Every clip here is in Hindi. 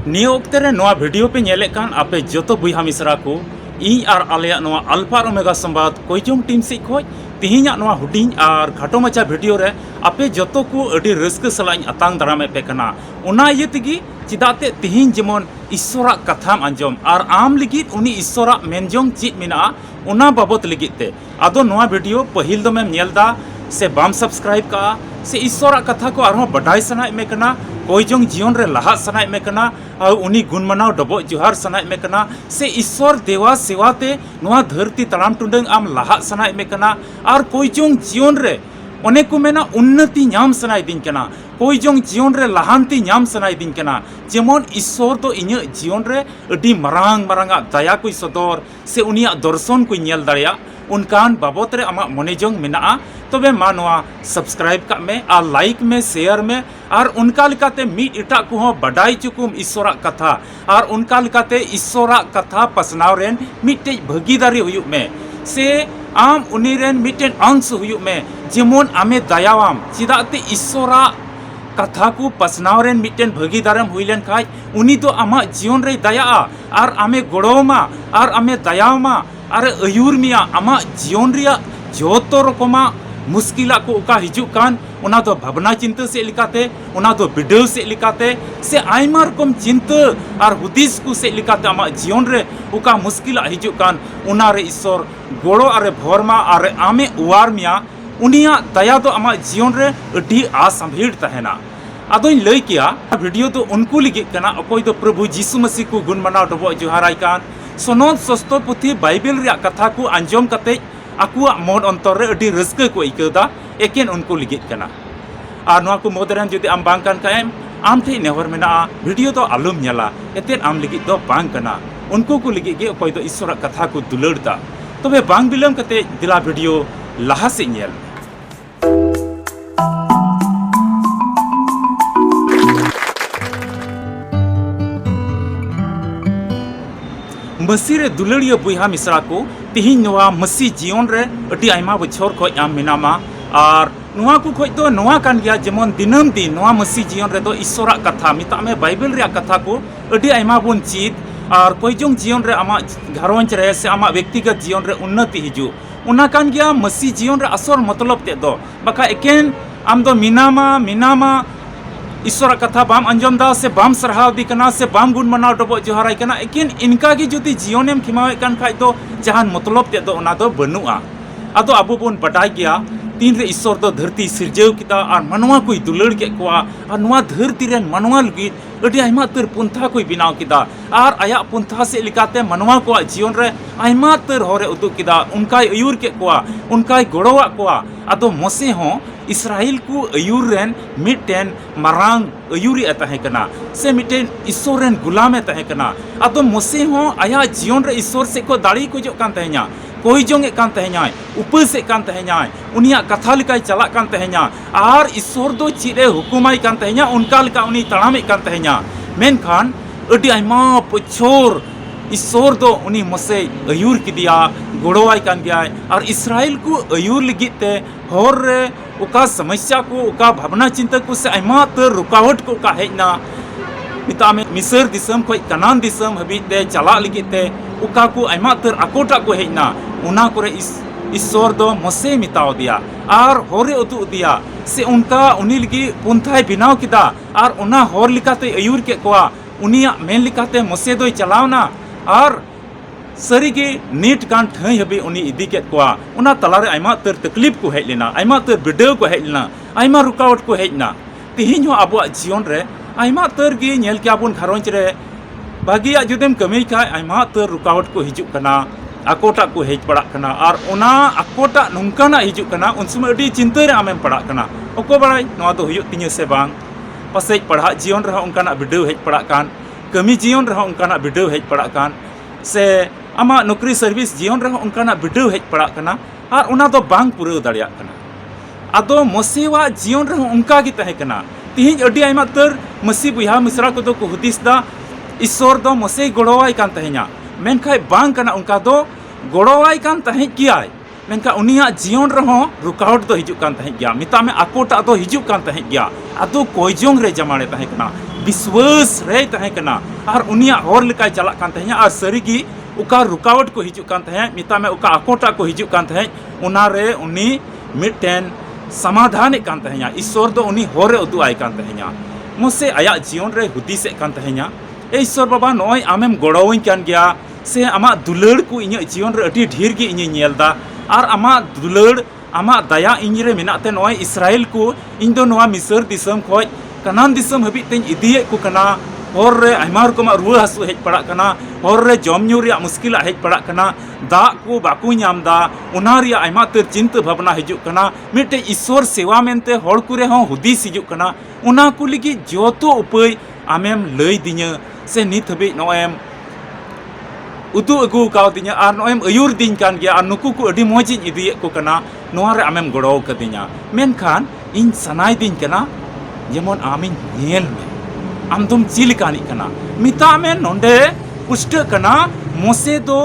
निया ओक्ते रे नोआ वीडियो पे नेले कान आपे जोतो बुइहा मिसरा को इन आर आलेया नोआ अल्फा और ओमेगा संवाद कोइजोंग टीम से खोज तिहिना नोआ हुडिंग आर खाटो मचा वीडियो रे आपे जोतो को अडी रस्क सलाइन अतांग दारामे पे कना उना ये तिगी चिदाते तिहिन जेमन ईश्वरा कथाम अंजम आर आम लिगित उनी ईश्वरा मेनजोंग चित मिना उना बाबत लिगित ते आदो नोआ वीडियो पहिल दमेम नेलदा से बाम सब्सक्राइब का से ईश्वरा कथा को आरो बडाई सनाय में कना कोइजोंग जीवन रे लहा सनाय में कना और उनी गुण मनाव डबो जुहार सनाय में कना से ईश्वर देवा सेवाते नोआ धरती तलाम टुंडंग आम लहा सनाय में कना और कोइजोंग जीवन रे अनेक को मेना उन्नति नाम सनाय दिन कना कोइजोंग जीवन रे लहांति नाम सनाय दिन कना जेमन ईश्वर तो इन्य जीवन रे अडी मरांग मरांगा दया कोई सदर से उनिया दर्शन को नेल दाड़िया उनकान बाबत रे आमा मनेजोंग मेना तबे मानवा सब्सक्राइब का में और लाइक में शेयर में और उनका लिकाते मीट इटा को बडाई चुकुम ईश्वरा कथा और उनका लिकाते ईश्वरा कथा पसनाव रेन मिटे भागीदारी हुयुक में से आम उनी रेन मिटेन अंश हुयुक में जेमन आमे दयावाम चिदाते ईश्वरा कथा को पसनाव रेन मिटेन भागीदारम हुइलेन खाय उनी तो आमा जीवन रे दया और आमे गड़ोमा और आमे दयामा और अयुर मिया आमा जीवन रिया जोतो रकमा मुश्किला को उका हिजुक कान उना तो भावना चिंता से लिकाते उना तो बिडल से लिकाते से आयमा रकम चिंता और हुदिस को से लिकाते आमा जीवन रे उका मुश्किला हिजुक कान उना रे ईश्वर गोड़ो अरे भोरमा और आमे उवार मिया उनिया दया तो आमा जीवन रे अडी आसंभीड़ तहना आदों लय किया वीडियो तो उनको लिगित कना अकोय तो प्रभु यीशु मसीह को गुण मनाव डबो जुहाराय कान सनद सस्तो पुथी बाइबल रे कथा को अंजम कते आकुआ मन अंतर रे अडी रस्क को इकदा एकेन उनको लिगित कना आर नोआ को मोदरन जदि आम बांग कान खायम आम ठे नेहर मेना वीडियो तो आलुम नेला एतेन आम लिगित दो बांग कना उनको को लिगित गे अकोय दो ईश्वर कथा को दुलड़दा तबे बांग बिलम कते दिला वीडियो लहा से नेल मसी रे दुलड़िया बुहा मिसरा को तिहिन नोआ मसी जीवन रे अटी आयमा बछर खो आम मिनामा और नोआ को खोज तो नोआ कान गया जेमन दिनम दिन नोआ मसी जीवन रे तो ईश्वरा कथा मिता में बाइबल रे कथा को अटी आयमा बुन चीत और कोइजोंग जीवन रे आमा घरवंच रे से आमा व्यक्तिगत जीवन रे उन्नति हिजु उना कान गया मसी जीवन रे असर मतलब ते दो बका एकेन आम दो मिनामा ईश्वर कथा बाम अंजम दा से बाम सरहाव दी कना से बाम गुण मनाव डबो जोहाराय कना एकिन इनका गी जुदी जीवनेम खिमावे कान खाय दो जहान मतलब ते दो ओना दो बनुआ आदो आबो बोन बटाय गया तीन रे ईश्वर दो धरती सिरजेव किता और मनवा कोई दुलड़ के कोआ और नोआ धरती रेन मनवा लगी अडी आयमा तर पुंथा कोई बिनाव किदा और आया पुंथा से लिकाते मनवा को जीवन रे आयमा तर होरे उदु किदा उनका अयुर के कोआ उनका गड़ोवा कोआ आदो मोसे हो इस्राइल को अयुर रेन मिटेन मरांग अयुरी तहे कना से मिटेन ईश्वर रेन गुलाम तहे कना आदो मोसे हो आया जीवन रे ईश्वर से को दाड़ी को जो कान तहे냐 कोई जोंगे कान तहे냐 उपसे कान तहे냐 उनिया कथा लिकाय चला कान तहे냐 और ईश्वर दो चिरे हुकुमाय कान तहे냐 उनका लिका उनी तड़ामे कान तहे냐 मेनखान अडी आयमा पछोर ईश्वर दो उनी मोसे अयुर किदिया गड़ोवाय कान गयाय और इस्राइल को अयुर लिगिते होर रे उका समस्या को उका भावना चिंता को से आयमा तर रुकावट को का हेजना मिता में मिसर दिसम खोय कनान दिसम हबीते चला लिगिते उका को आयमा तर आकोटा को हेजना उना करे ईश्वर दो मोसे मिताव दिया और होरे उदु दिया से उनका उनी लगी पुंथाय बिनाव किदा और उना होर लिकाते अयुर के कोआ उनिया मेन लिकाते मोसे दोय चलावना और सरी के नीट कान ठई हबी उनी इदी के कोआ उना तलारे आयमा तर तकलीफ को हेज लेना आयमा तर बिडेव को हेज लेना आयमा रुकावट को हेजना तिहिन हो आबो जीवन रे आयमा तर गे नेल के आबोन घरंच रे बागिया जुदेम कमी खाय आयमा तर रुकावट को हिजुक कना आकोटा को हेज पड़ा कना और उना आकोटा नुंकाना हिजुक कना उन समय अडी चिंता रे आमेम पड़ा कना ओको बड़ाई नोआ तो हुयुक तिnye से बांग पासे पढ़ा जीवन रे उनकाना बिडेव हेज पड़ा कान कमी जीवन रे उनकाना बिडेव हेज पड़ा कान से आमा नौकरी सर्विस जीवन रे उनकाना बिडेव हेज पड़ा कना और उना दो बांग पुराव दाड़िया कना आदो मसीवा जीवन रे उनका गी तहे कना तिहिन अडी आयमा तर मसी बुहा मिसरा को दो को हुदिस दा ईश्वर दो मसे गड़ोवाय कान तहे냐 मेनखाय बांग कना उनका दो गड़ोवाय कान तहे कियाय मेनका उनिया जीवन रे रुकावट दो हिजुक कान तहे गया मिता में आकोटा दो हिजुक कान तहे गया आदो कोइजोंग रे जमाने तहे कना विश्वास रे तहे कना और उनिया हर लेकाय चलाक कान तहेना और सरीगी उका रुकावट को हिजुक कान तहे मिता में उका आकोटा को हिजुक कान तहे उनारे उनी मिटेन समाधान कान तहेना ईश्वर दो उनी हरे उदु आय कान तहेना मोसे आया जीवन रे हुदिस कान तहेना ए ईश्वर बाबा नय आमेम गड़ोवኝ कान गया से आमा दुलड़ को इᱧ जीवन रे अति ढेर गे इᱧ नेलदा और आमा दुलड़ आमा दया इᱧ रे मेनाते नय इस्राएल को इñ दो नवा मिसर दिसम खोज कनान दिसम हबि तेñ इदिये को कना हर रे आयमा रकम रुआ हासु हेज पड़ा कना हर रे जम न्यू रे मुश्किल हेज पड़ा कना दा को बाकू नामदा उना रे आयमा तर चिंता भावना हिजुक कना मिटे ईश्वर सेवा मेनते हर कुरे हों हुदिस हिजुक कना उना को लगी जोतो उपाय आमेम लई दिnya से नित हबि नोएम उतु अगु काव दिnya और नोएम अयुर दिन कान गया और नुकु को अडी मोज इदिये को कना नोआ रे आमेम गड़ो कदिnya मेनखान इन सनाय दिन कना जेमन आमिन नेल में आम तुम चिलकानी कना मिता में नोंडे पुष्ट कना मोसे दो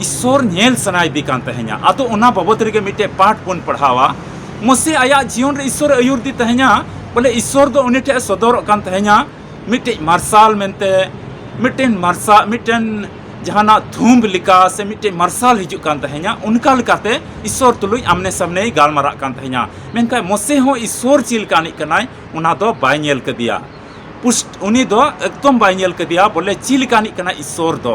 ईश्वर नेल सनाय दी कान तहेना आतो उना बाबत रे मिटे पाठ बन पढ़ावा मोसे आया जीवन रे ईश्वर अयुर दी तहेना बोले ईश्वर दो उनि ठे सदर कान तहेना मिटे मार्शल मेनते मिटेन मार्शल मिटेन जहाना धूम लिका से मिटे मार्शल हिजुक कान तहेना उनका लकाते ईश्वर तुलुई आमने सामने गालमारा कान तहेना मेनका मोसे हो ईश्वर चिलकानी कनाय उना दो बाय नेल कदिया पुष्ट उनी दो एकदम बाय नेल कदिया बोले चिलकानी कना ईश्वर दो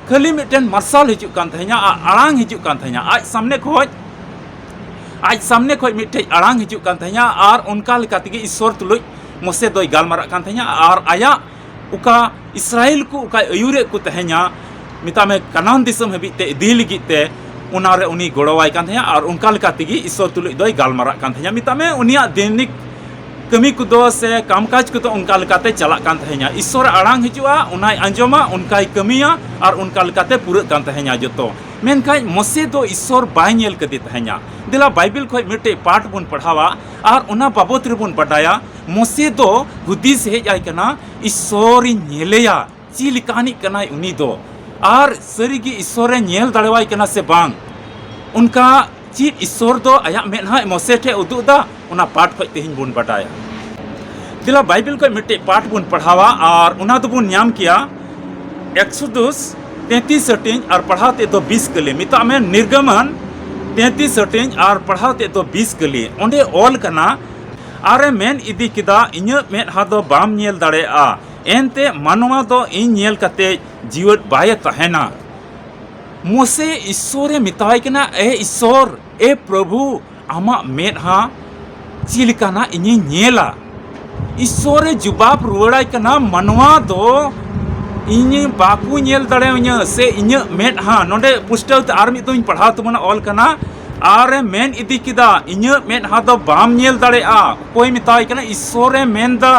खाली मिटेन मार्शल हिजुक कान तहेना आड़ांग हिजुक कान तहेना आज सामने खोज मिटे आड़ांग हिजुक कान तहेना और उनका लकाते ईश्वर तुलुई मोसे दो गालमारा कान तहेना और आया उका इस्राएल को उका अयुरे को तहेना मिता में कनान दिसम हबिते इदी लगिते उनारे उनी गड़वाय कान तहेना और उनका लकाते ईश्वर तुलुई दो गालमारा कान तहेना मिता में उनिया दैनिक कमी को दो से कामकाज को तो उनका लकाते चला कान तहेना ईश्वर आड़ांग हिजुआ उनाय अंजमा उनकाय कमिया और उनका लकाते पूरा कान तहेना जतो मेनखाय मोसे दो ईश्वर बाय नेल कदि तहेना दिला बाइबल खोय मिटे पाठ बन पढ़ावा और उना बाबत रे बन बटाया मोसे दो हुदिस हेज आय कना ईश्वर नेलेया चिलकानी कनाय उनी दो और सरीगी ईश्वर नेल दाड़ेवाय कना से बांग उनका चीज ईश्वर दो आया मेनहा मोसे ठे उदुदा उना पाठ खोज तेहिन बन बटाया दिला बाइबल खोय मिटे पाठ बन पढ़ावा और उना दो बन नाम किया एक्सोडस 33 और पढ़ाते तो 20 कली मिता में निर्गमन 33 और पढ़ाते तो 20 कली ओंडे ऑल कना आरे मेन इदी किदा इᱧ मेदहा दो बाम नेल दाड़ेआ एनते मानवा दो इन नेल कते जीवत बाय तहेना मोसे ईश्वरे मिताय कना ए ईश्वर ए प्रभु आमा मेदहा चिलकाना इᱧ नेला ईश्वरे जुबाब रुवाड़ाय कना मानवा दो इन बाकू नेल दाड़ेवኛ से इन मेदहा नोंडे पुस्टल आर मिद दोኝ पढ़ा तबना ऑल कना आरे मेन इदी किदा इन मेदहा दो बाम नेल दाड़ेआ कोई मिताय कना ईश्वरे मेनदा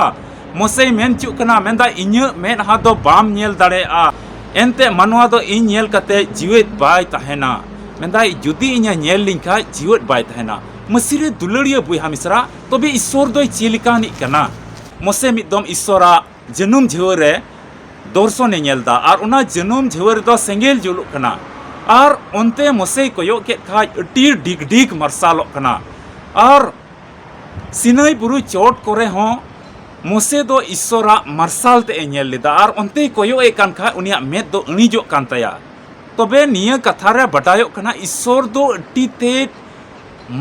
मोसे मेन चुक कना मेनदा इन मेदहा दो बाम नेल दाड़ेआ एनते मानवा दो इन नेल कते जीवित बाय तहेना मेनदा जुदी इन नेल लिंखा जीवित बाय तहेना मसिरे दुलड़िया बुया मिसरा तबे ईश्वर दो चिलकानी कना मोसे मिदम ईश्वरा जनुम झेवरे दर्शने नेलदा और उना जनुम झेवर दो सेंगेल जुलुक कना और उनते मोसे कोयो के खाय अटी डिग डिग मार्शालोक कना और सिनाई बुरु चोट करे हो मोसे दो ईश्वरा मार्शाल ते नेल लेदा और उनते कोयो ए कान खा उनिया मेद दो अणिजो कान तया तबे निया कथा रे बटायो कना ईश्वर दो अटी ते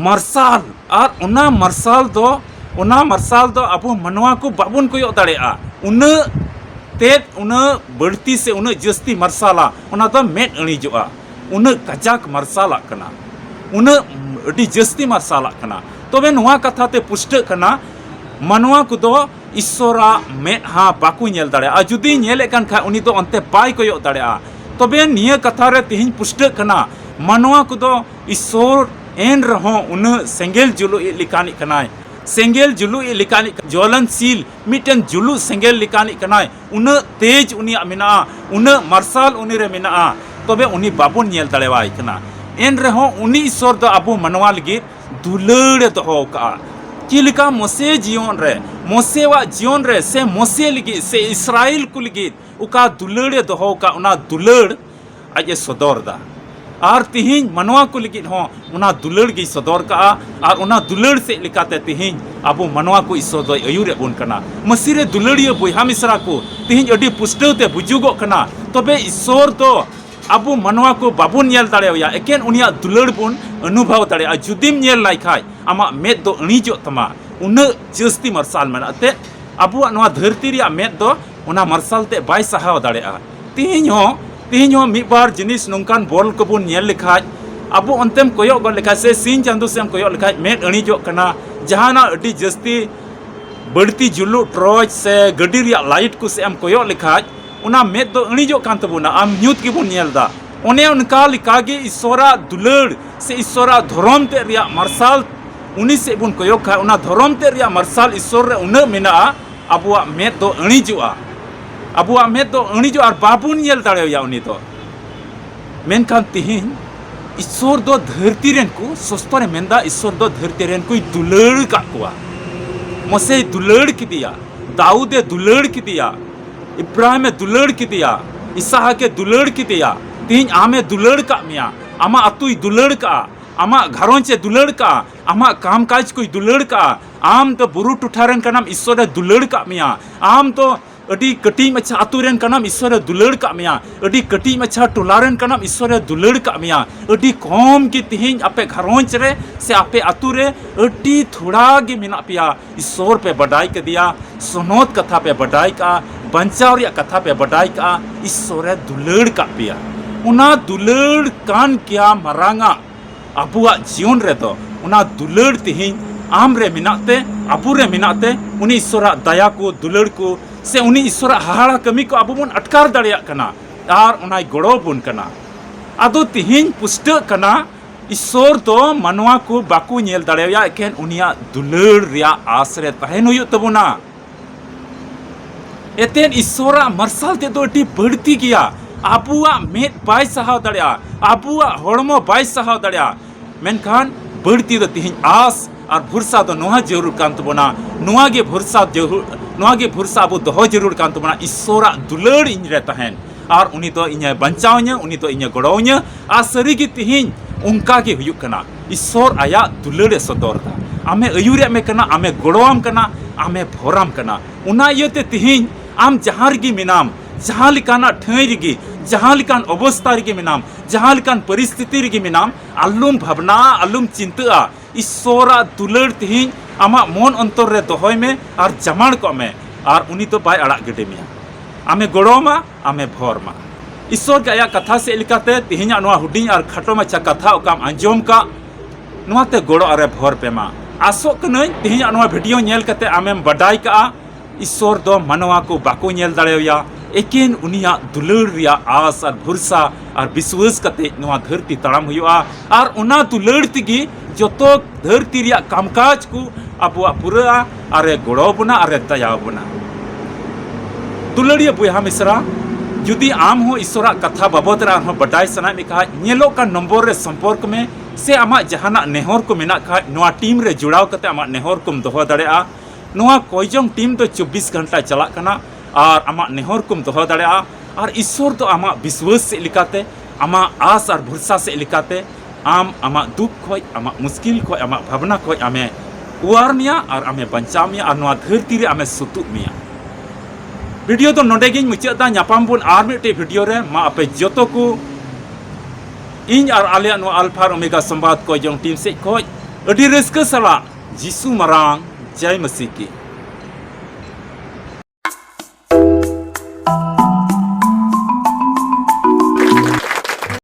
मार्शाल और उना मार्शाल दो अबो मनवा को बाबुन कोयो दाड़ेआ उन तेज उन बढ़ती से उन जस्ती मार्शाला उना दो मेद अणिजोआ उन कजाक मार्शाला कना उन अडी जस्ती मार्शाला कना तबे नोआ कथा ते पुष्ट कना मानवा को दो ईश्वरा मेदहा बाकू नेल दाड़ेआ जुदी नेले कान खा उनी दो अंते बाय कोयो दाड़ेआ तबे निया कथा रे तिहिन पुष्ट कना मानवा को दो ईश्वर एन रहो उन सेंगेल जुलु लिकानी कनाय सेंगेल जुलु लिकानी ज्वलनशील मिटन जुलु सेंगेल लिकानी कनाय उन तेज उनिया मेना उन मार्शाल उनी रे मेना तबे उनी बाबुन नेल दाड़ेवाय कना एन रहो उनी ईश्वर दो अबो मनवा लगी दुलड़ दोहो का चिलका मोसे जीवन रे से मोसे लगी से इस्राएल को लगी उका दुलड़ दोहो का उना दुलड़ आज सदर दा और तिहिं मनवा को लगित हो उना दुलड़ गी सदर का और उना दुलड़ से लेकाते तिहिं अबो मनवा को ईश्वर दो अयुरे बोन कना मसीरे दुलड़िया बोहा मिसरा को तिहिं अडी पुष्टते बुजुगो कना तबे ईश्वर तो अबो मनवा को बाबुन नेल दाड़ेया एकेन उनिया दुलड़ बोन अनुभव दाड़ेया जुदिम नेल लाइखाय आमा मेद दो अणिजो तमा उन जस्ती मरसाल मेनाते अबो नवा धरती रिया मेद दो उना मरसाल ते बाय सहाव दाड़ेया तिहिं हो मिबार जिनिस नोंकान बॉल को बोन नेल लेखाय अबो अंतेम कोयो गल लेखा से सिन चांदो सेम कोयो लेखाय मेद अणिजो कना जहाना अडी जस्ती बढ़ती जुलू ट्रॉच से गड्डी रिया लाइट को से एम कोयो लेखाय उना मेद दो अणिजो कान तबुना आम न्यूत की बोन नेलदा ओने उनका लिकागे ईश्वरा दुलड़ से ईश्वरा धर्म ते रिया मरसाल उनी से बुन कोयो खा उना धर्म ते रिया मरसाल ईश्वर रे उना मेना अबुआ मेद दो अणिजोआ अबुआ मेद दो अणिजो और बाबुन नेल दाड़ेया उनी तो मेनखान तिहिं ईश्वर दो धरती रेन को सस्तरे मेंदा ईश्वर दो धरती रेन को दुलड़ का कुआ मोसे दुलड़ की दिया दाऊदे दुलड़ की दिया इब्राहिम दुलड़ की दिया इसहाक के दुलड़ की दिया तिहिं आमे दुलड़ का मिया आमा अतुई दुलड़ का आमा घरोंचे दुलड़ का आमा कामकाज कोई दुलड़ का आम तो बुरु टुठारन का नाम ईश्वर दुलड़ का मिया आम तो अडी कटी मच्छा अतुरेन का नाम ईश्वर दुलड़ का मिया अडी कटी मच्छा टोलारन का नाम ईश्वर दुलड़ का मिया अडी कौम की तिहिं आपे घरोंच रे से आपे अतुरे अडी थोड़ा गे मिना पिया ईश्वर पे बडाई के दिया सुनोत कथा पे बडाई का बंचाव रिया कथा पे बडाई का ईश्वर दुलड़ का पिया उना दुलड़ कान क्या मरांगा अबुआ जीवन रे तो उना दुलड़ तिहिं आम रे मिनाते अबु रे मिनाते उनी ईश्वर दया को दुलड़ को से उनी ईश्वर हाहाड़ा कमी को अबु बन अटकार दाड़िया कना और उनाय गड़ो बुन कना आदो तिहिं पुष्ट कना ईश्वर तो मनवा को बाकू नेल दाड़ेया एकेन उनिया दुलड़ रिया आसरे तहेन हुयु तबुना एतेन ईश्वर मरसाल ते दो अटी बढ़ती गया अबुआ मेद बाय सहाव दाड़िया अबुआ हड़मो बाय सहाव दाड़िया मेनखान बढ़ती दो तिहिं आस और भरसा दो नोहा जरूर कान तबुना नोहा गे भरसा अबो दोहो जरूर कान तबुना ईश्वर दुलड़ इन रे तहेन और उनी तो इन्या बंचावन्या उनी तो इन्या गड़ोन्या आ सरी गे तिहिं उनका गे हुयुक कना ईश्वर आया दुलड़ सदर दा आमे अयुरे में कना आमे गड़ोआम कना आमे भोराम कना उना इयते तिहिं आम जहां रेगे मिनाम जहां लिकाना ठई रेगे जहां लिकान अवस्था रेगे मिनाम जहां लिकान परिस्थिति रेगे मिनाम आलुम भावना आलुम चिंता ईश्वर दुलड़ तिहिं आमा मन अंतर रे दोहय में और जमाण को में और उनी तो बाय अड़ा गिडे मिया आमे गड़ोमा आमे भोरमा ईश्वर के आया कथा से लिकाते तिहिं नोआ हुडिंग और खाटो माछा कथा ओकाम अंजोम का नोआते गड़ो अरे भोर पेमा आसो कनै तिहिं नोआ वीडियो नेल कते आमेम बडाई का ईश्वर दो मनवा को बाको नेल दाड़ेया एकेन उनिया दुलड़ रिया आस और भरसा और विश्वास कते नोआ धरती तड़ाम हुआ और उना दुलड़ तिगी जतो धरती रिया कामकाज को अबुआ पूरा अरे गड़ो बना अरे दया बना दुलड़िया बुहा मिश्रा जुदी आम हो ईश्वर कथा बाबद रे बडाई सना मिका नेलो का नंबर रे संपर्क में से आमा जहाना नेहर को मेना खा नोआ टीम रे जुड़ाव कते आमा नेहर कोम दोहो दाड़ेया नोआ कोयजोंग टीम तो 24 घंटा चला कना और आमा नेहर कोम दोहो दाड़ेया और ईश्वर तो आमा विश्वास से लिकाते आमा आस और भरसा से लिकाते आम आमा दुख खोय आमा मुश्किल खोय आमा भावना खोय आमे उवार मिया और आमे बंचाव मिया और नोआ धरती रे आमे सुतुब मिया वीडियो तो नोडे गिन मुचादा न्यापाम बुन आर मिटे वीडियो रे मा आपे जतो को इन और आले नो अल्फा ओमेगा संवाद को जों टीम से खोय अडी रस्क सला जिसु मरांग जय मसीह की।